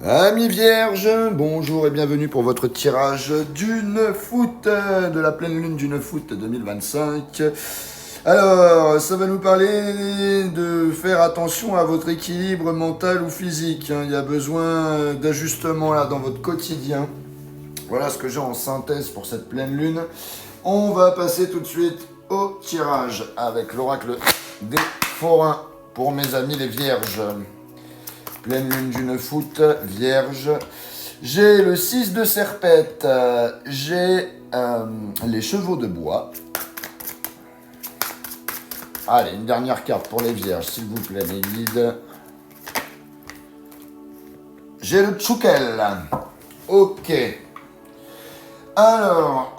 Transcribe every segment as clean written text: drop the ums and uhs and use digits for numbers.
Amis vierges, bonjour et bienvenue pour votre tirage du 9 août, de la pleine lune du 9 août 2025. Alors, ça va nous parler de faire attention à votre équilibre mental ou physique. Il y a besoin d'ajustements là dans votre quotidien. Voilà ce que j'ai en synthèse pour cette pleine lune. On va passer tout de suite au tirage avec l'oracle des forains pour mes amis les vierges. Pleine lune du 9 août, vierge. J'ai le 6 de serpette, j'ai les chevaux de bois. Allez, une dernière carte pour les vierges, s'il vous plaît, mes guides. J'ai le tchoukel. Ok. Alors,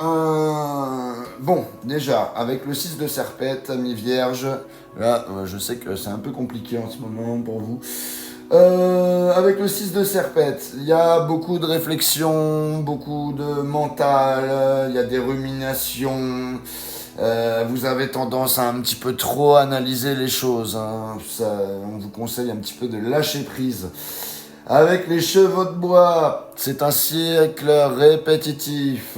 bon, déjà, avec le 6 de serpette, mes vierges, là, je sais que c'est un peu compliqué en ce moment pour vous. Avec le 6 de serpette, il y a beaucoup de réflexion, beaucoup de mental, il y a des ruminations. Vous avez tendance à un petit peu trop analyser les choses. On vous conseille un petit peu de lâcher prise. Avec les chevaux de bois, c'est un cycle répétitif.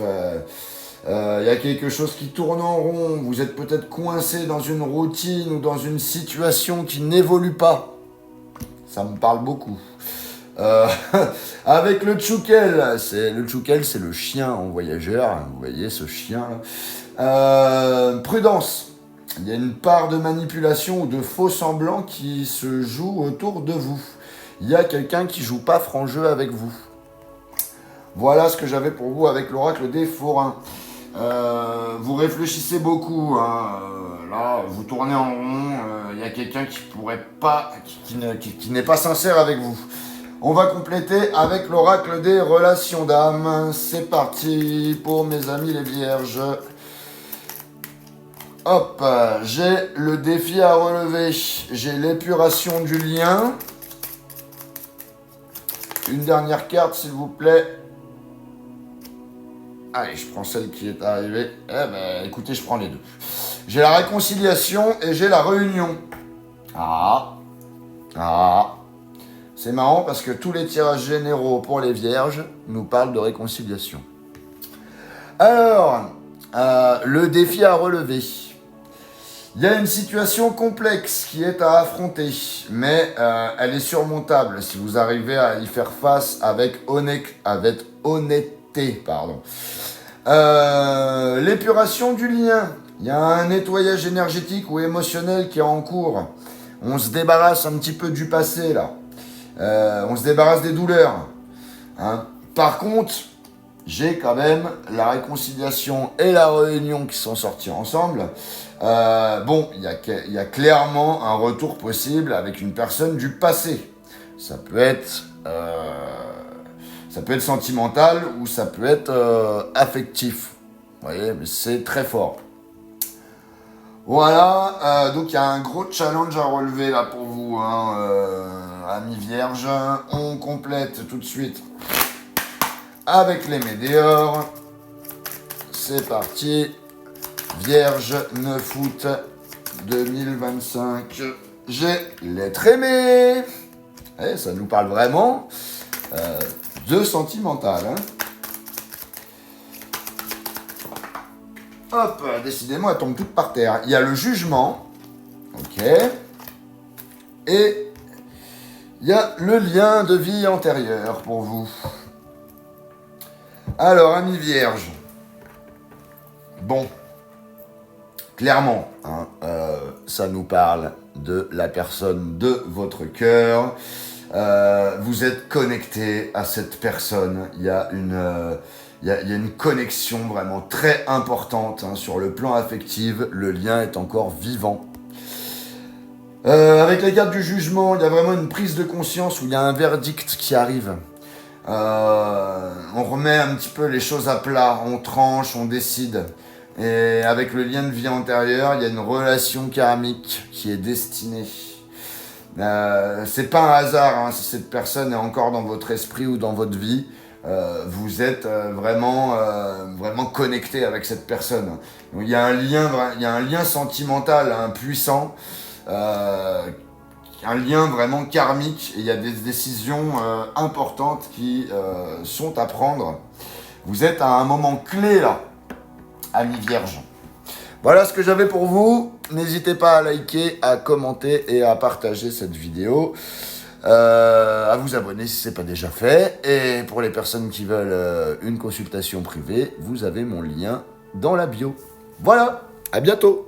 Il y a quelque chose qui tourne en rond. Vous êtes peut-être coincé dans une routine ou dans une situation qui n'évolue pas. Ça me parle beaucoup. Avec le tchoukel, le tchoukel, c'est le chien en voyageur. Vous voyez ce chien. Prudence. Il y a une part de manipulation ou de faux semblants qui se joue autour de vous. Il y a quelqu'un qui joue pas franc jeu avec vous. Voilà ce que j'avais pour vous avec l'oracle des forains. Vous réfléchissez beaucoup, hein. Là, vous tournez en rond. Il y a quelqu'un qui pourrait pas, qui n'est pas sincère avec vous. On va compléter avec l'oracle des relations d'âme. C'est parti pour mes amis les vierges. Hop, j'ai le défi à relever. J'ai l'épuration du lien. Une dernière carte, s'il vous plaît. Allez, je prends celle qui est arrivée. Eh ben, écoutez, je prends les deux. J'ai la réconciliation et j'ai la réunion. Ah. C'est marrant parce que tous les tirages généraux pour les vierges nous parlent de réconciliation. Alors, le défi à relever. Il y a une situation complexe qui est à affronter, mais elle est surmontable si vous arrivez à y faire face avec honnêteté. L'épuration du lien. Il y a un nettoyage énergétique ou émotionnel qui est en cours. On se débarrasse un petit peu du passé, là. On se débarrasse des douleurs. Hein. Par contre, j'ai quand même la réconciliation et la réunion qui sont sortis ensemble. Bon, il y a clairement un retour possible avec une personne du passé. Ça peut être sentimental ou ça peut être affectif. Vous voyez, mais c'est très fort. Voilà, donc il y a un gros challenge à relever là pour vous, amis vierges. On complète tout de suite avec les météores. C'est parti. Vierge, 9 août 2025. J'ai l'être aimé. Ça nous parle vraiment de sentimental. Hein. Hop, décidément, elles tombent toutes par terre. Il y a le jugement. Ok. Et il y a le lien de vie antérieur pour vous. Alors, amis vierges. Bon. Clairement, ça nous parle de la personne de votre cœur. Vous êtes connecté à cette personne. Il y a une connexion vraiment très importante sur le plan affectif. Le lien est encore vivant. Avec les cartes du jugement, il y a vraiment une prise de conscience où il y a un verdict qui arrive. On remet un petit peu les choses à plat, on tranche, on décide. Et avec le lien de vie antérieur, il y a une relation karmique qui est destinée. C'est pas un hasard si cette personne est encore dans votre esprit ou dans votre vie. Vous êtes vraiment connecté avec cette personne. Donc, il y a un lien sentimental puissant un lien vraiment karmique et il y a des décisions importantes qui sont à prendre. Vous êtes à un moment clé là, amis vierges. Voilà ce que j'avais pour vous. N'hésitez pas à liker, à commenter et à partager cette vidéo. À vous abonner si ce n'est pas déjà fait. Et pour les personnes qui veulent une consultation privée, vous avez mon lien dans la bio. Voilà, à bientôt.